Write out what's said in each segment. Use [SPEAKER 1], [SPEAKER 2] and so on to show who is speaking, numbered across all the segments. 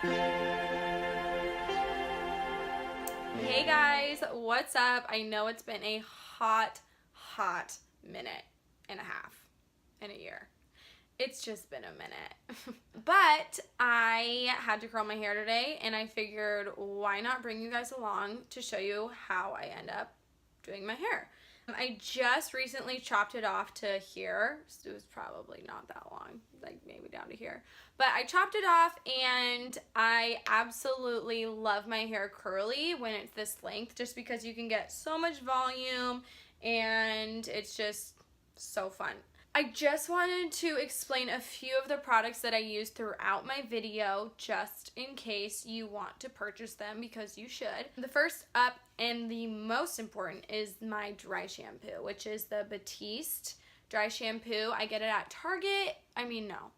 [SPEAKER 1] Hey guys, what's up? I know it's been a hot minute and a half in a year. It's just been a minute. But I had to curl my hair today and I figured why not bring you guys along to show you how I end up doing my hair. I just recently chopped it off to here. So it was probably not that long, like maybe down to here. But I chopped it off and I absolutely love my hair curly when it's this length just because you can get so much volume and it's just so fun. I just wanted to explain a few of the products that I use throughout my video just in case you want to purchase them because you should. The first up and the most important is my dry shampoo, which is the Batiste dry shampoo. I get it at Target. No.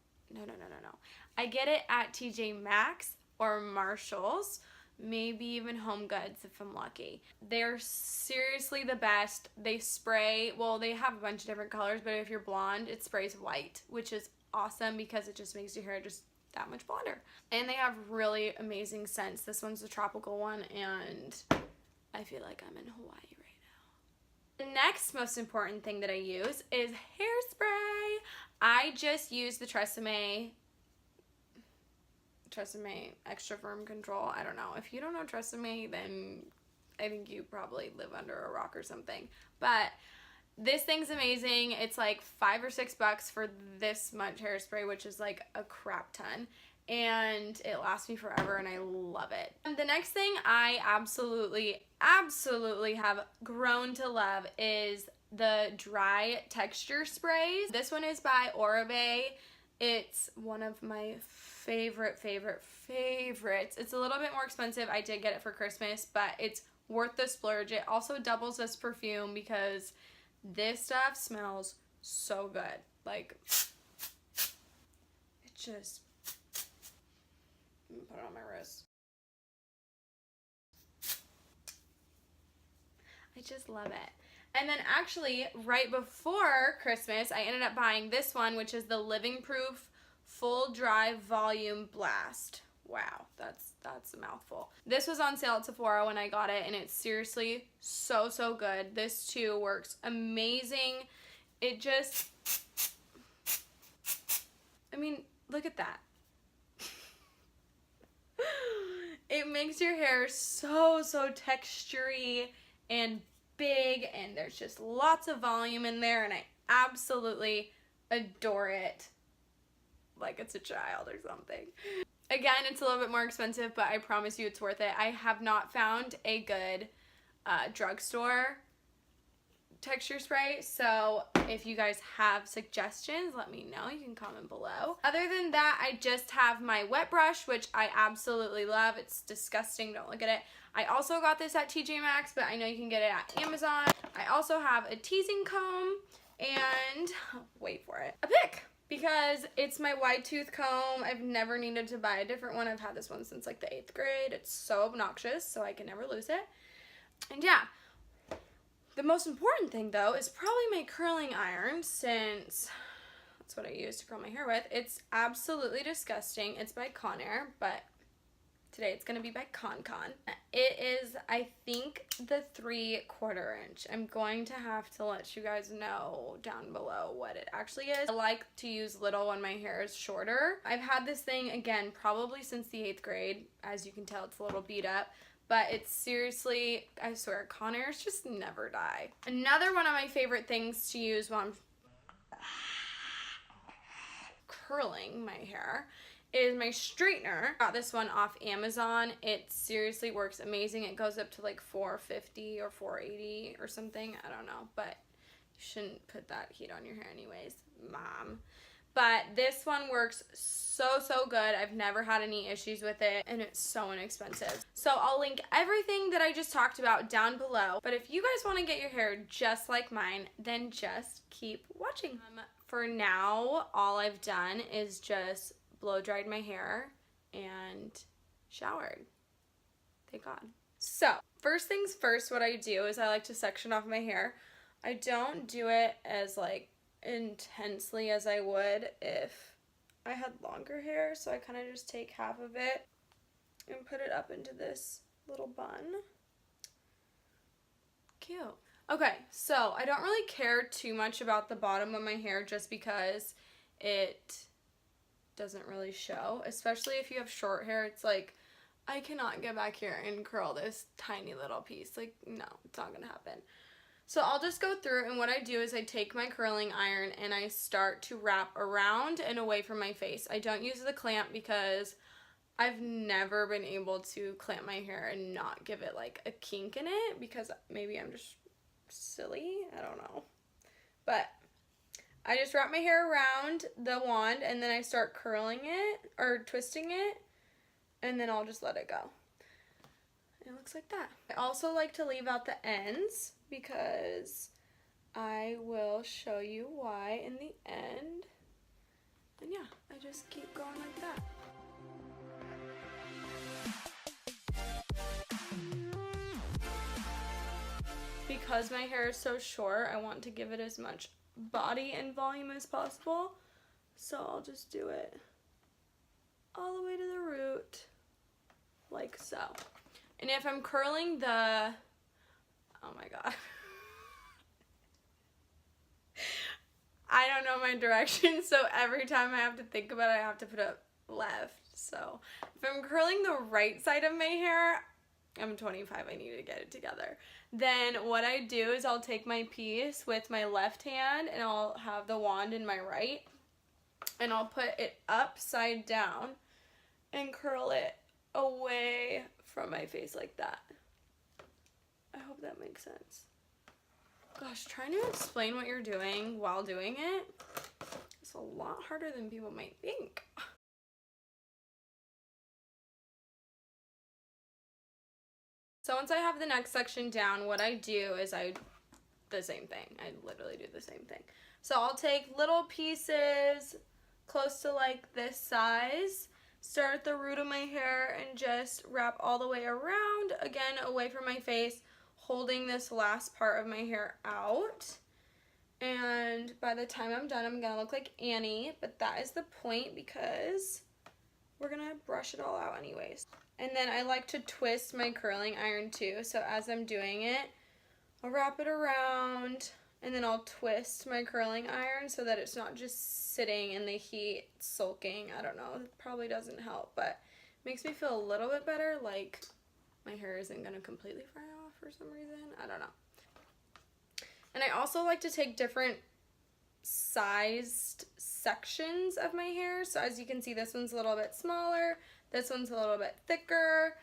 [SPEAKER 1] I get it at TJ Maxx or Marshall's. Maybe even Home Goods if I'm lucky. They're seriously the best. They spray, well, they have a bunch of different colors, but if you're blonde, it sprays white, which is awesome because it just makes your hair just that much blonder. And they have really amazing scents. This one's a tropical one, and I feel like I'm in Hawaii right now. The next most important thing that I use is hairspray. I just use the Tresemme Extra Firm Control. I don't know. If you don't know Tresemme, then I think you probably live under a rock or something. But this thing's amazing. It's like $5 or $6 for this much hairspray, which is like a crap ton. And it lasts me forever and I love it. And the next thing I absolutely have grown to love is the dry texture sprays. This one is by Oribe. It's one of my favorites. It's a little bit more expensive. I did get it for Christmas, but it's worth the splurge. It also doubles as perfume because this stuff smells so good. Like, it just, put it on my wrist. I just love it. And then actually, right before Christmas, I ended up buying this one, which is the Living Proof Full Dry Volume Blast. Wow, that's a mouthful. This was on sale at Sephora when I got it, and it's seriously so good. This too works amazing. It just, look at that. It makes your hair so textury and big, and there's just lots of volume in there, and I absolutely adore it like it's a child or something. Again, it's a little bit more expensive, but I promise you it's worth it. I have not found a good drugstore texture spray, so if you guys have suggestions, let me know. You can comment below. Other than that, I just have my wet brush, which I absolutely love. It's disgusting, don't look at it. I also got this at TJ Maxx, but I know you can get it at Amazon. I also have a teasing comb and, wait for it, a pick, because it's my wide tooth comb. I've never needed to buy a different one. I've had this one since like the 8th grade. It's so obnoxious, so I can never lose it. And yeah, the most important thing though is probably my curling iron, since that's what I use to curl my hair with. It's absolutely disgusting. It's by Conair, but today it's going to be by ConCon. It is, I think, the 3/4 inch. I'm going to have to let you guys know down below what it actually is. I like to use little when my hair is shorter. I've had this thing, again, probably since the 8th grade. As you can tell, it's a little beat up. But it's seriously, I swear, Conairs just never die. Another one of my favorite things to use while I'm curling my hair is my straightener. Got this one off Amazon. It seriously works amazing. It goes up to like $4.50 or $4.80 or something. I don't know, but you shouldn't put that heat on your hair anyways, Mom. But this one works so good. I've never had any issues with it, and it's so inexpensive. So I'll link everything that I just talked about down below. But if you guys want to get your hair just like mine, then just keep watching. For now, all I've done is just blow dried my hair and showered. Thank God. So first things first, what I do is I like to section off my hair. I don't do it as like intensely as I would if I had longer hair, so I kind of just take half of it and put it up into this little bun. Cute. Okay, so I don't really care too much about the bottom of my hair just because it doesn't really show, especially if you have short hair. It's like, I cannot get back here and curl this tiny little piece. Like, no, it's not gonna happen. So I'll just go through, and what I do is I take my curling iron and I start to wrap around and away from my face. I don't use the clamp because I've never been able to clamp my hair and not give it like a kink in it, because maybe I'm just silly, I don't know. But I just wrap my hair around the wand and then I start curling it or twisting it, and then I'll just let it go. It looks like that. I also like to leave out the ends because I will show you why in the end. And yeah, I just keep going like that. Because my hair is so short, I want to give it as much body and volume as possible. So I'll just do it all the way to the root, like so. And if I'm curling the, oh my god. I don't know my direction, so every time I have to think about it, I have to put it left. So if I'm curling the right side of my hair, I'm 25, I need to get it together. Then what I do is I'll take my piece with my left hand and I'll have the wand in my right, and I'll put it upside down and curl it away from my face like that. I hope that makes sense. Gosh, trying to explain what you're doing while doing it is a lot harder than people might think. So once I have the next section down, what I do is the same thing. I literally do the same thing. So I'll take little pieces close to like this size, start at the root of my hair and just wrap all the way around, again away from my face, holding this last part of my hair out. And by the time I'm done, I'm gonna look like Annie, but that is the point because we're gonna brush it all out anyways. And then I like to twist my curling iron too, so as I'm doing it, I'll wrap it around and then I'll twist my curling iron so that it's not just sitting in the heat sulking. I don't know, it probably doesn't help, but it makes me feel a little bit better, like my hair isn't gonna completely fry off for some reason. I don't know. And I also like to take different sized sections of my hair. So as you can see, this one's a little bit smaller, this one's a little bit thicker.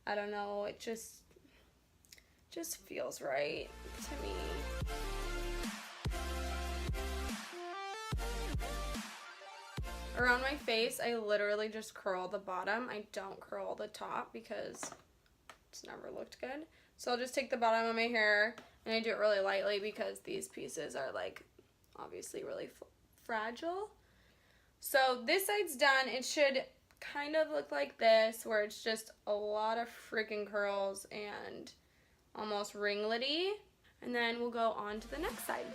[SPEAKER 1] I don't know, it just feels right to me. Around my face, I literally just curl the bottom. I don't curl the top because it's never looked good. So I'll just take the bottom of my hair and I do it really lightly because these pieces are like obviously really fragile. So this side's done. It should kind of look like this, where it's just a lot of freaking curls and almost ringlety. And then we'll go on to the next side.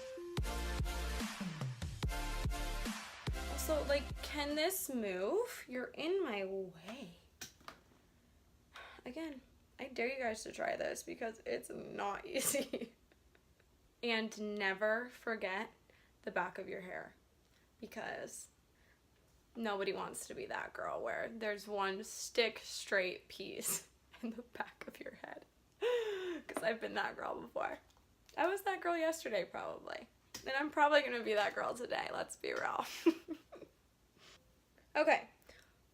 [SPEAKER 1] Also, like, can this move? You're in my way. Again, I dare you guys to try this because it's not easy. And never forget the back of your hair, because nobody wants to be that girl where there's one stick straight piece in the back of your head. Because I've been that girl before. I was that girl yesterday probably. And I'm probably going to be that girl today, let's be real. Okay,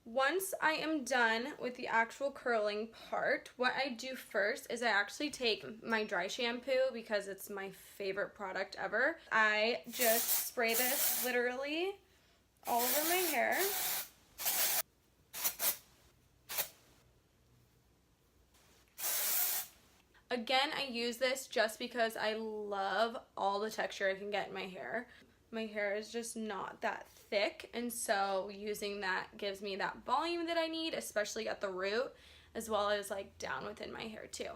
[SPEAKER 1] once I am done with the actual curling part, what I do first is I actually take my dry shampoo because it's my favorite product ever. I just spray this literally all over my hair. Again, I use this just because I love all the texture I can get in my hair. My hair is just not that thick, and so using that gives me that volume that I need, especially at the root, as well as like down within my hair too.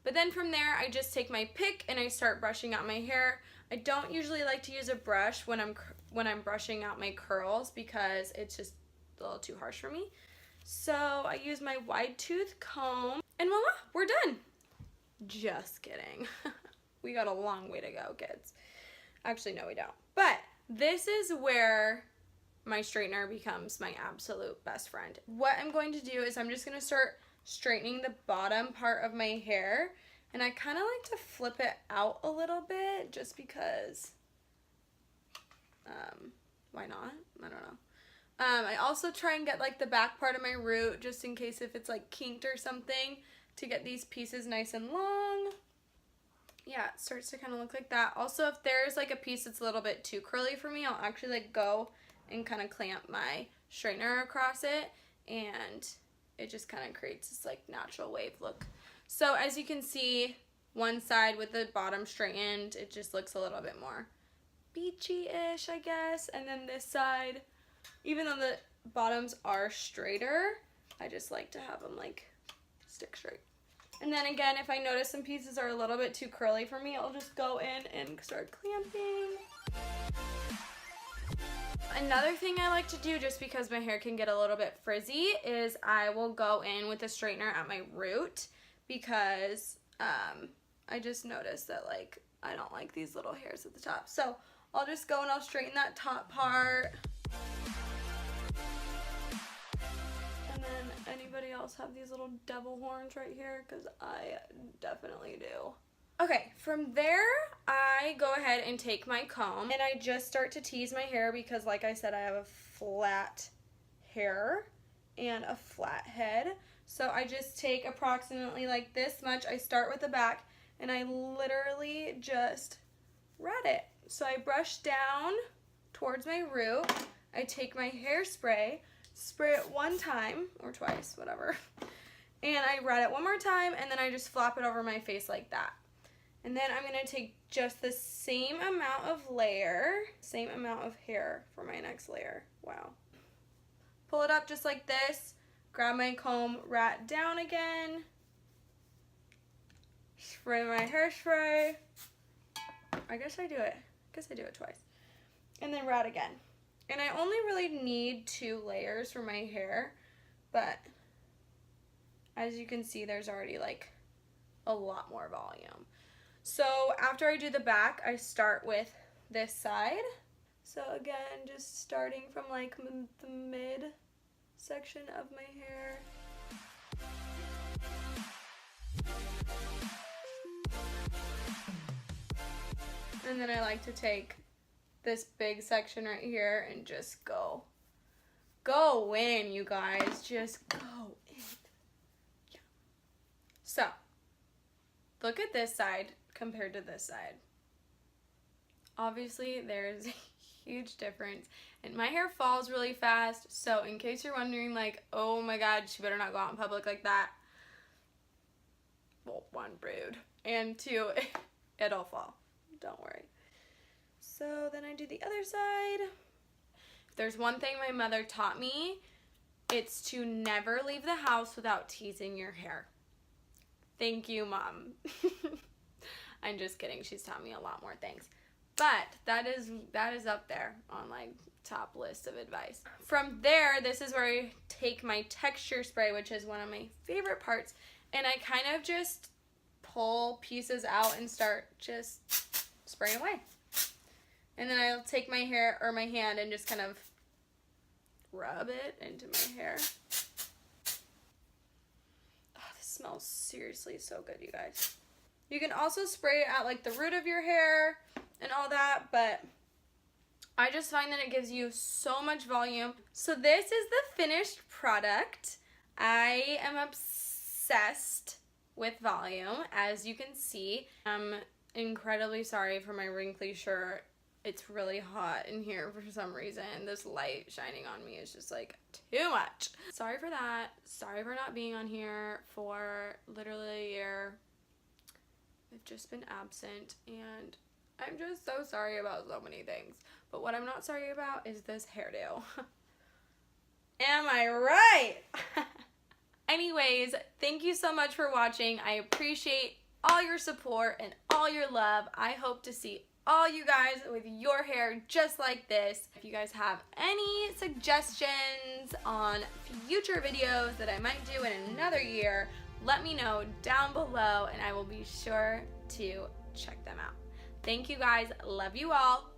[SPEAKER 1] But then from there, I just take my pick and I start brushing out my hair. I don't usually like to use a brush when I'm brushing out my curls because it's just a little too harsh for me. So I use my wide tooth comb and voila, we're done. Just kidding. We got a long way to go, kids. Actually, no, we don't. But this is where my straightener becomes my absolute best friend. What I'm going to do is I'm just going to start straightening the bottom part of my hair. And I kind of like to flip it out a little bit just because, why not? I don't know. I also try and get like the back part of my root just in case if it's like kinked or something to get these pieces nice and long. Yeah, it starts to kind of look like that. Also, if there's like a piece that's a little bit too curly for me, I'll actually like go and kind of clamp my straightener across it, and it just kind of creates this like natural wave look. So as you can see, one side with the bottom straightened, it just looks a little bit more beachy-ish, I guess. And then this side, even though the bottoms are straighter, I just like to have them like stick straight. And then again, if I notice some pieces are a little bit too curly for me, I'll just go in and start clamping. Another thing I like to do, just because my hair can get a little bit frizzy, is I will go in with a straightener at my root, because I just noticed that like I don't like these little hairs at the top. So I'll just go and I'll straighten that top part. And then anybody else have these little devil horns right here? Because I definitely do. Okay, from there, I go ahead and take my comb and I just start to tease my hair because, like I said, I have a flat hair and a flat head. So I just take approximately like this much. I start with the back and I literally just rat it. So I brush down towards my root. I take my hairspray, spray it one time or twice, whatever, and I rat it one more time, and then I just flop it over my face like that. And then I'm going to take just the same amount of hair for my next layer. Wow. Pull it up just like this, grab my comb, rat down again, spray my hairspray. I guess I do it twice. And then rat again. And I only really need 2 layers for my hair, but as you can see, there's already like a lot more volume. So after I do the back, I start with this side. So again, just starting from like the mid section of my hair. And then I like to take this big section right here and just go in, you guys. Just go in. Yeah. So, look at this side compared to this side. Obviously, there's a huge difference. And my hair falls really fast, so in case you're wondering, like, oh my god, she better not go out in public like that. Well, 1, rude. And 2, it'll fall. Don't worry. So then I do the other side. If there's one thing my mother taught me, it's to never leave the house without teasing your hair. Thank you, Mom. I'm just kidding. She's taught me a lot more things. But that is up there on like top list of advice. From there, this is where I take my texture spray, which is one of my favorite parts, and I kind of just pull pieces out and start just spraying away. And then I'll take my hair or my hand and just kind of rub it into my hair. Oh, this smells seriously so good, you guys. You can also spray it at like the root of your hair and all that, but I just find that it gives you so much volume. So this is the finished product. I am obsessed with volume, as you can see. I'm incredibly sorry for my wrinkly shirt. It's really hot in here for some reason. This light shining on me is just like too much. Sorry for that. Sorry for not being on here for literally a year. I've just been absent and I'm just so sorry about so many things. But what I'm not sorry about is this hairdo. Am I right? Anyways, thank you so much for watching. I appreciate all your support and all your love. I hope to see all you guys with your hair just like this. If you guys have any suggestions on future videos that I might do in another year, let me know down below and I will be sure to check them out. Thank you guys. Love you all.